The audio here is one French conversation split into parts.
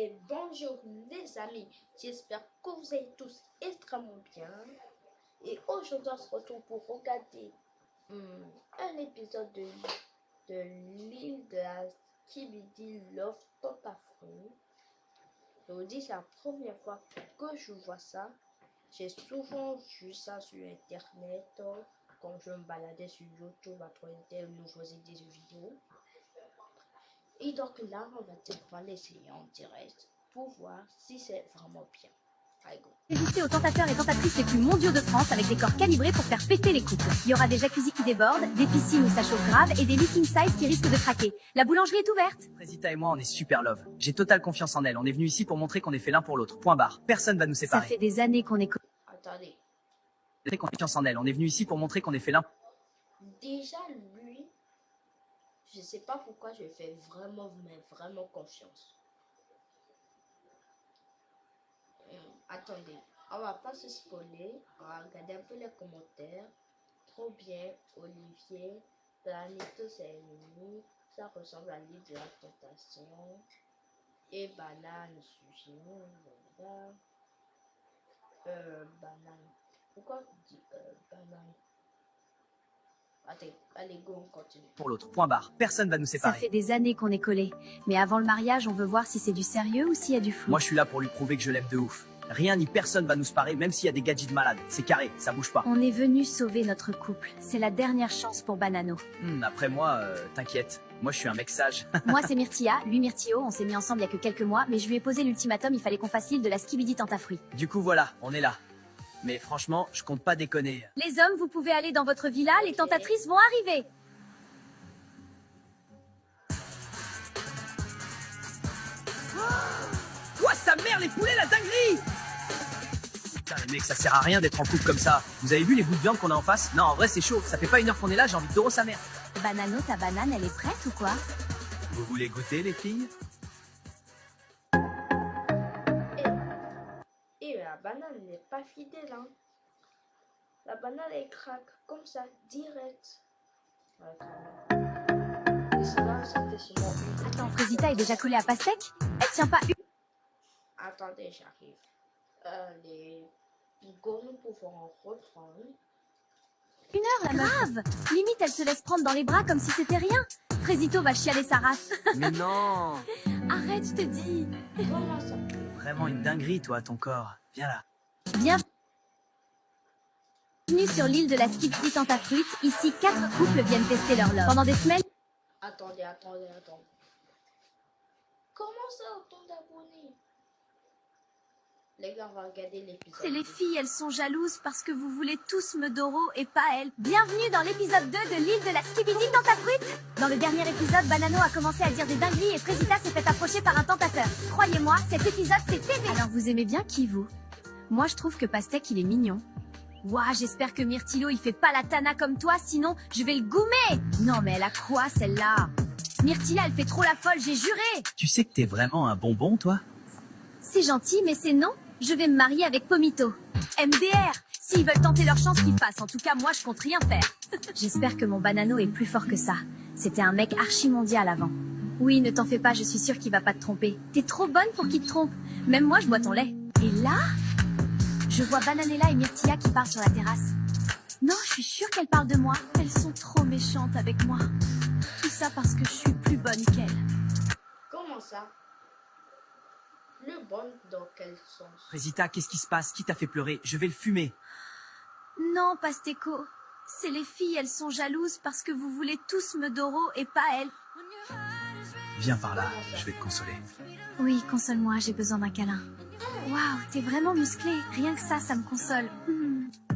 et bonjour les amis, j'espère que vous allez tous extrêmement bien. Et aujourd'hui on se retrouve pour regarder un épisode de l'île de la Skibidi Love Totafruit. Je vous dis, c'est la première fois que je vois ça. J'ai souvent vu ça sur internet quand je me baladais sur YouTube à trouver de nouveaux idées de vidéos. Et donc là, on va l'essayer en direct pour voir si c'est vraiment bien. Allez, go. Résister aux tentateurs et tentatrices les plus mondiaux de France avec des corps calibrés pour faire péter les couples. Il y aura des jacuzzis qui débordent, des piscines où ça chauffe grave et des lits king size qui risquent de craquer. La boulangerie est ouverte. Résita et moi, on est super love. J'ai totale confiance en elle. On est venu ici pour montrer qu'on est fait l'un pour l'autre. Point barre. Personne va nous Ça séparer. fait des années qu'on est Attendez. J'ai confiance en elle. On est venu ici pour montrer qu'on est fait l'un. Déjà, lui, je sais pas pourquoi je fais vraiment confiance. Attendez, on va pas se spoiler. On va regarder un peu les commentaires. Trop bien, Olivier. Planète, c'est ennemi. Ça ressemble à l'île de la tentation. Et banane, sushi. Voilà. Banane. Pourquoi tu dis banane? Allez, go, on continue. Pour l'autre. Point barre. Personne va nous Ça séparer. fait des années qu'on est collés. Mais avant le mariage, on veut voir si c'est du sérieux ou s'il y a du flou. Moi, je suis là pour lui prouver que je l'aime de ouf. Rien ni personne va nous séparer, même s'il y a des gadgets de malades. C'est carré, ça bouge pas. On est venu sauver notre couple. C'est la dernière chance pour Banano. Après moi, t'inquiète. Moi, je suis un mec sage. Moi, c'est Myrtilla, lui Myrtillo. On s'est mis ensemble il y a que quelques mois, mais je lui ai posé l'ultimatum, il fallait qu'on fasse l'île de la Skibidi Tentafruit. Du coup, voilà, on est là. Mais franchement, je compte pas déconner. Les hommes, vous pouvez aller dans votre villa, les tentatrices vont arriver. Quoi, sa mère, les poulets, la dinguerie! Putain, les mecs, ça sert à rien d'être en couple comme ça. Vous avez vu les bouts de viande qu'on a en face? Non, en vrai, c'est chaud. Ça fait pas une heure qu'on est là, j'ai envie de doro sa mère. Banano, ta banane, elle est prête ou quoi? Vous voulez goûter, les filles? Et la banane n'est pas fidèle, hein. La banane, elle craque comme ça, direct. Et cela, c'était sûrement une... Attends, Frésita est déjà collée à pastèque? Elle tient pas une... Attendez, j'arrive. Les pigots, nous pouvons reprendre. Une heure, la grave. Limite, elle se laisse prendre dans les bras comme si c'était rien. Frésito va chialer sa race. Mais non! Arrête, je te dis. Comment ça? Vraiment une dinguerie, toi, ton corps. Viens là. Bienvenue sur l'île de la Skibidi Tentafruit. Ici, 4 couples viennent tester leur love. Pendant des semaines... Attendez. Comment ça, autant d'abonnés? Les gars, on va regarder l'épisode. C'est les filles, elles sont jalouses parce que vous voulez tous me doro et pas elles. Bienvenue dans l'épisode 2 de l'île de la Skibidi Tentafruit. Dans le dernier épisode, Banano a commencé à dire des dingueries et Frésita s'est fait approcher par un tentateur. Croyez-moi, cet épisode c'est TV. Alors vous aimez bien qui vous? Moi je trouve que Pastèque il est mignon. Ouah, j'espère que Myrtillo il fait pas la tana comme toi, sinon je vais le goumer. Non mais elle a quoi celle-là? Myrtilla elle fait trop la folle, j'ai juré. Tu sais que t'es vraiment un bonbon, toi? C'est gentil, mais c'est non. Je vais me marier avec Pomito. MDR. S'ils veulent tenter leur chance, qu'ils fassent. En tout cas, moi, je compte rien faire. J'espère que mon banano est plus fort que ça. C'était un mec archi-mondial avant. Oui, ne t'en fais pas, je suis sûre qu'il va pas te tromper. T'es trop bonne pour qu'il te trompe. Même moi, je bois ton lait. Et là, je vois Bananella et Myrtilla qui parlent sur la terrasse. Non, je suis sûre qu'elles parlent de moi. Elles sont trop méchantes avec moi. Tout ça parce que je suis plus bonne qu'elles. Comment ça? Le bon dans quel sens? Résita, qu'est-ce qui se passe? Qui t'a fait pleurer? Je vais le fumer. Non, Pasteco. C'est les filles, elles sont jalouses parce que vous voulez tous me doro et pas elles. Viens par là, je vais te consoler. Oui, console-moi, j'ai besoin d'un câlin. Waouh, t'es vraiment musclé. Rien que ça me console.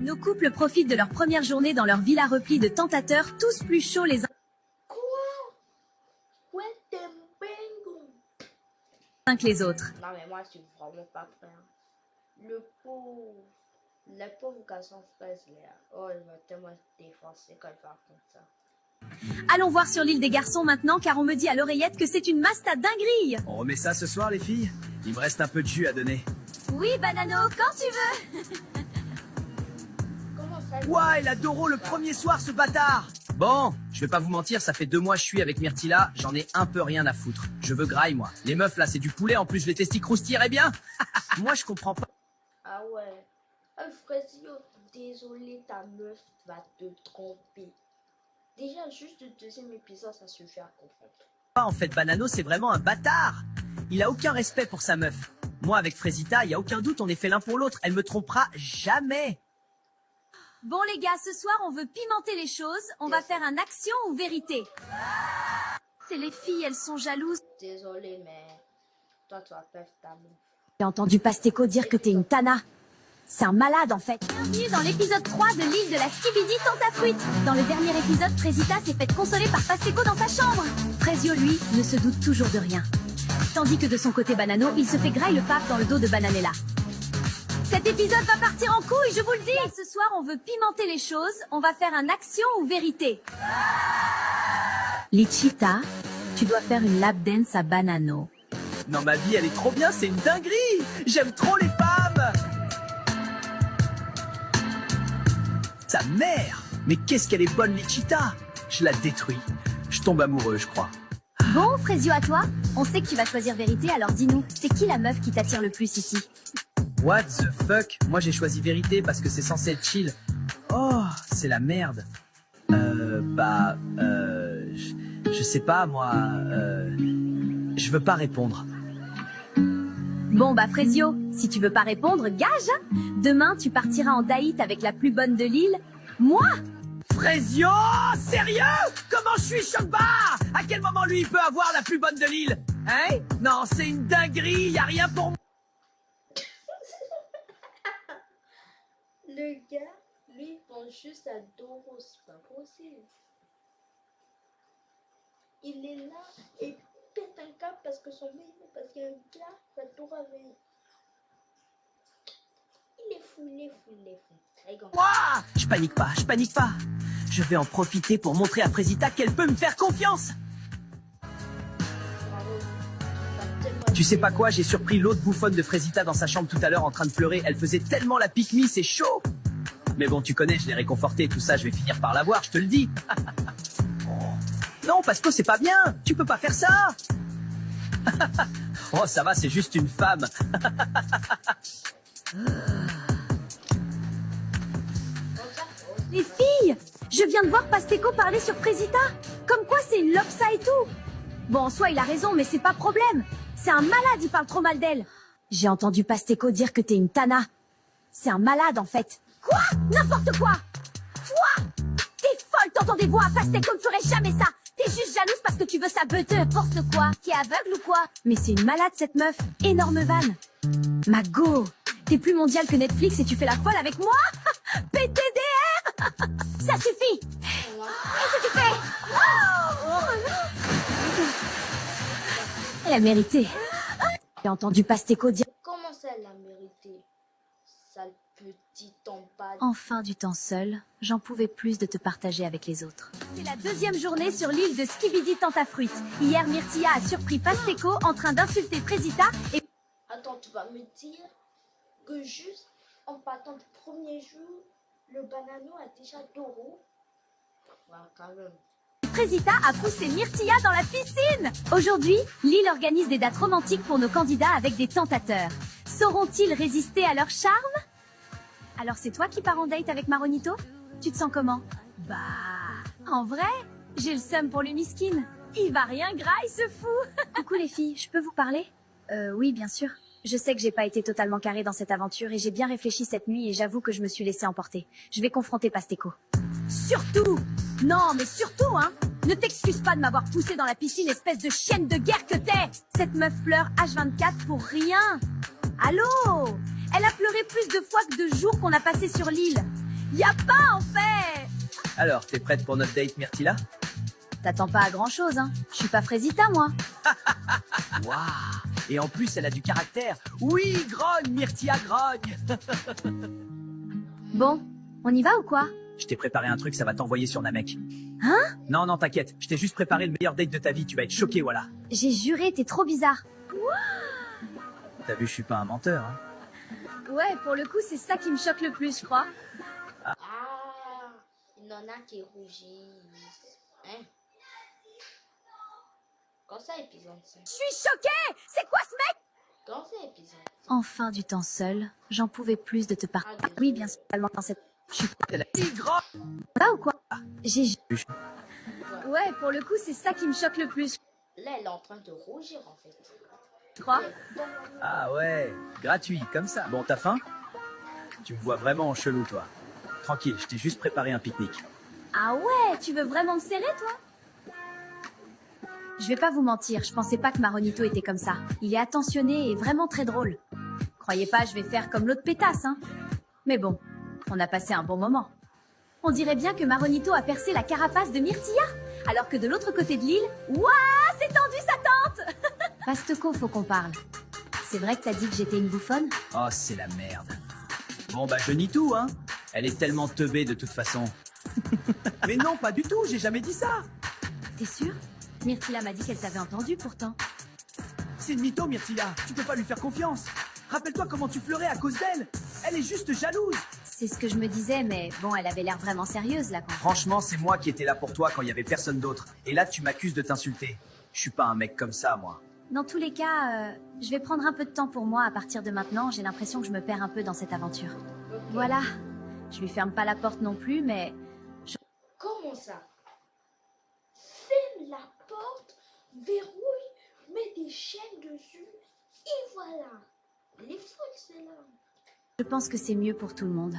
Nos couples profitent de leur première journée dans leur villa replie de tentateurs, tous plus chauds les uns que les autres. Non mais moi je suis vraiment pas prêt. Le pauvre, la pauvre garçon fraise là. Oh, il va tellement se défoncer quand il va comme ça. Allons voir sur l'île des garçons maintenant, car on me dit à l'oreillette que c'est une masta dinguerie. On remet ça ce soir, les filles? Il me reste un peu de jus à donner. Oui, Banano, quand tu veux. Comment ça? Ouah, il a Doro le premier soir, ce bâtard! Bon, je vais pas vous mentir, ça fait 2 mois que je suis avec Myrtilla, j'en ai un peu rien à foutre. Je veux graille, moi. Les meufs, là, c'est du poulet, en plus, les testis croustilleraient bien. Moi, je comprends pas. Ah ouais. Frésio, désolé, ta meuf va te tromper. Déjà, juste le deuxième épisode, ça suffit à comprendre. En fait, Banano, c'est vraiment un bâtard. Il a aucun respect pour sa meuf. Moi, avec Frésita, il y a aucun doute, on est fait l'un pour l'autre. Elle me trompera jamais. Bon les gars, ce soir on veut pimenter les choses, on va faire un action ou vérité. C'est les filles, elles sont jalouses. Désolé, mais toi, tu vas perdre ta meuf. J'ai entendu Pasteco dire que t'es une tana. C'est un malade en fait. Bienvenue dans l'épisode 3 de l'île de la Skibidi Tentafruite. Dans le dernier épisode, Frésita s'est faite consoler par Pasteco dans sa chambre. Frésio, lui, ne se doute toujours de rien. Tandis que de son côté Banano, il se fait graille le paf dans le dos de Bananella. Cet épisode va partir en couille, je vous le dis. Ce soir, on veut pimenter les choses. On va faire un action ou vérité. Lichita, tu dois faire une lap dance à Banano. Non, ma vie, elle est trop bien, c'est une dinguerie. J'aime trop les femmes. Sa mère. Mais qu'est-ce qu'elle est bonne, Lichita. Je la détruis. Je tombe amoureux, je crois. Bon, Frésio, à toi. On sait que tu vas choisir vérité, alors dis-nous, c'est qui la meuf qui t'attire le plus ici? What the fuck? Moi, j'ai choisi vérité parce que c'est censé être chill. Oh, c'est la merde. Je sais pas, moi, je veux pas répondre. Bon, bah Frésio, si tu veux pas répondre, gage. Demain, tu partiras en date avec la plus bonne de l'île. Moi? Frésio, sérieux? Comment je suis Chokba? À quel moment lui il peut avoir la plus bonne de l'île? Hein? Non, c'est une dinguerie, y a rien pour moi. Le gars, lui, il pense juste à Doro, c'est pas possible. Il est là et pète un câble parce que son mec, parce qu'il y a un gars, ça Doro avait... Il est fou, il est fou, il est fou. Ouah, je panique pas, je panique pas. Je vais en profiter pour montrer à Frésita qu'elle peut me faire confiance. Tu sais pas quoi, j'ai surpris l'autre bouffonne de Frésita dans sa chambre tout à l'heure en train de pleurer. Elle faisait tellement la pique-me, c'est chaud. Mais bon, tu connais, je l'ai réconfortée, tout ça, je vais finir par la voir, je te le dis. Non, Pasco, c'est pas bien. Tu peux pas faire ça. Oh, ça va, c'est juste une femme. Les filles, je viens de voir Pasteco parler sur Frésita. Comme quoi c'est une lopsa et tout. Bon, en soi, il a raison, mais c'est pas problème. C'est un malade, il parle trop mal d'elle. J'ai entendu Pasteco dire que t'es une tana. C'est un malade, en fait. Quoi? N'importe quoi. Quoi? T'es folle, t'entends des voix. Pasteco ne ferait jamais ça. T'es juste jalouse parce que tu veux sa beuteuse. N'importe quoi. T'es aveugle ou quoi? Mais c'est une malade, cette meuf. Énorme vanne. Mago, t'es plus mondial que Netflix et tu fais la folle avec moi? PTDR. Ça suffit. Qu'est-ce que tu fais? Elle a mérité. J'ai entendu Pasteco dire... Comment ça, elle a mérité? Sale petit empade. Enfin du temps seul, j'en pouvais plus de te partager avec les autres. C'est la deuxième journée sur l'île de Skibidi Tentafruite. Hier, Myrtilla a surpris Pasteco en train d'insulter Frésita et... Attends, tu vas me dire que juste en partant du premier jour, le banano a déjà Doro? Ouais, quand même. Frésita a poussé Myrtilla dans la piscine. Aujourd'hui, l'île organise des dates romantiques pour nos candidats avec des tentateurs. Sauront-ils résister à leur charme? Alors c'est toi qui pars en date avec Maronito? Tu te sens comment? Bah, en vrai, j'ai le seum pour le miskin. Il va rien graille ce fou. Coucou les filles, je peux vous parler? Oui, bien sûr. Je sais que j'ai pas été totalement carrée dans cette aventure et j'ai bien réfléchi cette nuit et j'avoue que je me suis laissée emporter. Je vais confronter Pasteco. Surtout! Non, mais surtout, hein! Ne t'excuse pas de m'avoir poussé dans la piscine, espèce de chienne de guerre que t'es! Cette meuf pleure H24 pour rien! Allô? Elle a pleuré plus de fois que de jours qu'on a passé sur l'île. Y a pas, en fait! Alors, t'es prête pour notre date, Myrtilla? T'attends pas à grand chose, hein? Je suis pas Frésita, moi. Waouh! Et en plus, elle a du caractère. Oui, grogne, Myrtilla, grogne. Bon, on y va ou quoi? Je t'ai préparé un truc, ça va t'envoyer sur Namek. Hein? Non, non, t'inquiète. Je t'ai juste préparé le meilleur date de ta vie. Tu vas être choqué, voilà. J'ai juré, t'es trop bizarre. T'as vu, je suis pas un menteur, hein. Ouais, pour le coup, c'est ça qui me choque le plus, je crois. Ah, il en a qui rougissent. Hein? Quand ça épisode ça? Je suis choquée! C'est quoi ce mec? Quand ça épisode? Enfin du temps seul, j'en pouvais plus de te parler. Ah, désolé. Oui, bien sûr, tellement dans cette... Je suis Tigre. pas ou quoi? J'ai... Ouais. Ouais, pour le coup, c'est ça qui me choque le plus, Là, elle est en train de rougir en fait. je crois. Ah ouais, gratuit, comme ça. Bon, t'as faim? Tu me vois vraiment en chelou, toi. Tranquille, je t'ai juste préparé un pique-nique. Ah ouais, tu veux vraiment me serrer, toi? Je vais pas vous mentir, je pensais pas que Maronito était comme ça. Il est attentionné et vraiment très drôle. Croyez pas, je vais faire comme l'autre pétasse, hein. Mais bon, on a passé un bon moment. On dirait bien que Maronito a percé la carapace de Myrtilla, alors que de l'autre côté de l'île, ouah, c'est tendu sa tente. Pasteco, faut qu'on parle. C'est vrai que t'as dit que j'étais une bouffonne? Oh, c'est la merde. Bon, bah, je nie tout, hein. Elle est tellement teubée de toute façon. Mais non, pas du tout, j'ai jamais dit ça. T'es sûr? Myrtilla m'a dit qu'elle t'avait entendu pourtant. C'est une mytho, Myrtilla. Tu peux pas lui faire confiance. Rappelle-toi comment tu pleurais à cause d'elle. Elle est juste jalouse. C'est ce que je me disais, mais bon, elle avait l'air vraiment sérieuse là quand. Franchement, c'est moi qui étais là pour toi quand il y avait personne d'autre. Et là, tu m'accuses de t'insulter. Je suis pas un mec comme ça, moi. Dans tous les cas, je vais prendre un peu de temps pour moi à partir de maintenant. J'ai l'impression que je me perds un peu dans cette aventure. Ok. Voilà. Je lui ferme pas la porte non plus, mais Comment ça? Ferme la porte, verrouille, mets des chaînes dessus, et voilà. Elle est folle, celle-là. je pense que c'est mieux pour tout le monde.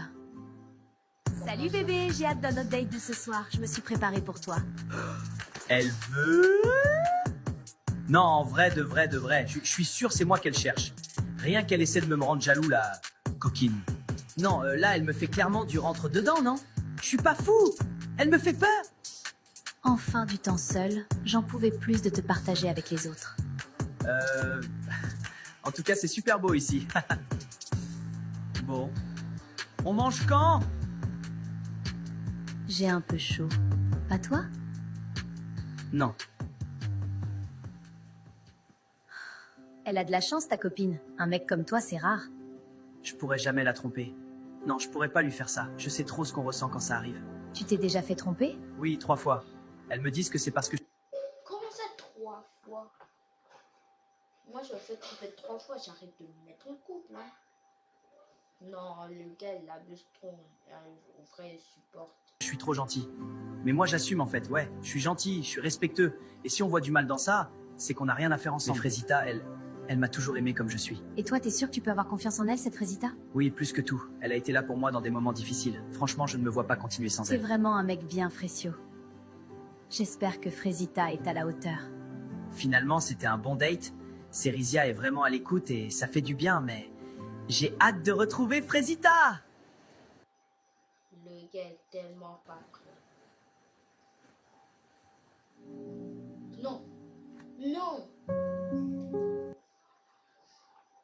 Salut bébé, j'ai hâte de notre date de ce soir. Je me suis préparée pour toi. Elle veut... Non, en vrai, de vrai, de vrai. Je suis sûr c'est moi qu'elle cherche. Rien qu'elle essaie de me rendre jaloux, la coquine. Non, là, elle me fait clairement du rentre-dedans, non? Je suis pas fou. Elle me fait peur. Enfin du temps seul, j'en pouvais plus de te partager avec les autres. En tout cas, c'est super beau ici. Bon. On mange quand? J'ai un peu chaud. Pas toi? Non. Elle a de la chance, ta copine. Un mec comme toi, c'est rare. Je pourrais jamais la tromper. Non, je pourrais pas lui faire ça. Je sais trop ce qu'on ressent quand ça arrive. Tu t'es déjà fait tromper? Oui, 3 fois. Elles me disent que c'est parce que... Comment ça 3 fois? Moi, je fais tromper 3 fois, j'arrête de me mettre en couple. Hein. Non, le gars, il abuse trop. Au vrai, il supporte. Je suis trop gentil. Mais moi, j'assume en fait, ouais. Je suis gentil, je suis respectueux. Et si on voit du mal dans ça, c'est qu'on n'a rien à faire ensemble. Mais Frésita, elle m'a toujours aimé comme je suis. Et toi, t'es sûr que tu peux avoir confiance en elle, cette Frésita? Oui, plus que tout. Elle a été là pour moi dans des moments difficiles. Franchement, je ne me vois pas continuer sans C'est elle. vraiment un mec bien Frécio. J'espère que Frésita est à la hauteur. Finalement, c'était un bon date. Cérizia est vraiment à l'écoute et ça fait du bien, mais j'ai hâte de retrouver Frésita. Le gars est tellement pas prêt. Non. Non.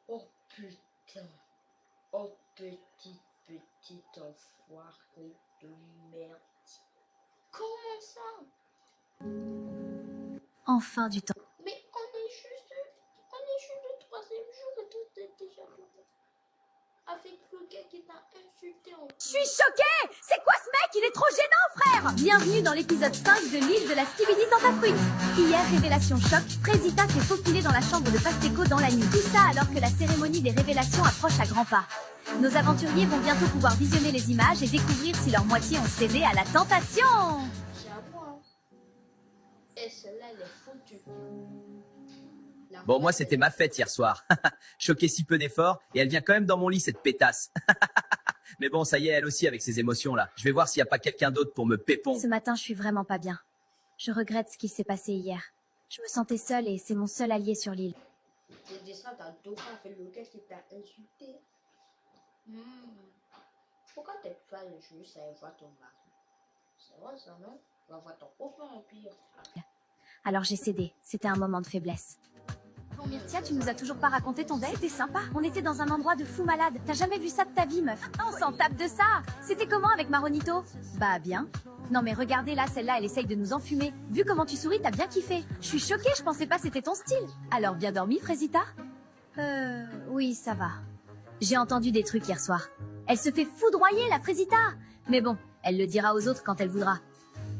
Oh putain. Oh petite enfoirée de merde. Comment ça? Enfin du temps. Mais on est juste le 3e jour et tout est déjà bon. Avec le gars qui t'a insulté en Je suis choquée! C'est quoi ce mec? Il est trop gênant, frère! Bienvenue dans l'épisode 5 de l'île de la Skibidi Tentafruit. Hier, révélation choc, Frésita s'est faufilée dans la chambre de Pasteco dans la nuit. Tout ça alors que la cérémonie des révélations approche à grands pas. Nos aventuriers vont bientôt pouvoir visionner les images et découvrir si leur moitié ont cédé à la tentation. J'avoue, hein. Et celle-là, elle est foutue. La Bon, fois, moi, c'était ma fête hier soir. Choqué si peu d'efforts, et elle vient quand même dans mon lit, cette pétasse. Mais bon, ça y est, elle aussi, avec ses émotions, là. Je vais voir s'il n'y a pas quelqu'un d'autre pour me pépon. Ce matin, je suis vraiment pas bien. Je regrette ce qui s'est passé hier. Je me sentais seule et c'est mon seul allié sur l'île. J'ai dit ça, t'as deux fois avec le gars qui t'a insulté. Pourquoi t'es pas juste à voir ton mari? C'est vrai ça, non? Va voir ton copain en pire. Alors j'ai cédé. C'était un moment de faiblesse. Bon, Myrtia, tu nous as toujours pas raconté ton date? C'était sympa. On était dans un endroit de fou malade. T'as jamais vu ça de ta vie, meuf? On s'en tape de ça. C'était comment avec Maronito? Bah, bien. Non mais regardez là, celle-là, elle essaye de nous enfumer. Vu comment tu souris, t'as bien kiffé. Je suis choquée, je pensais pas c'était ton style. Alors, bien dormi, Frésita? Oui, ça va. J'ai entendu des trucs hier soir. Elle se fait foudroyer, la Frésita. Mais bon, elle le dira aux autres quand elle voudra.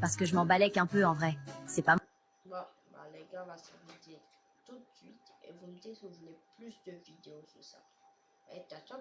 parce que je m'en balèque un peu en vrai. C'est pas... Bon, bah, les gars, on va se dire tout de suite et vous me dites si vous voulez plus de vidéos sur ça. Et ciao, ciao.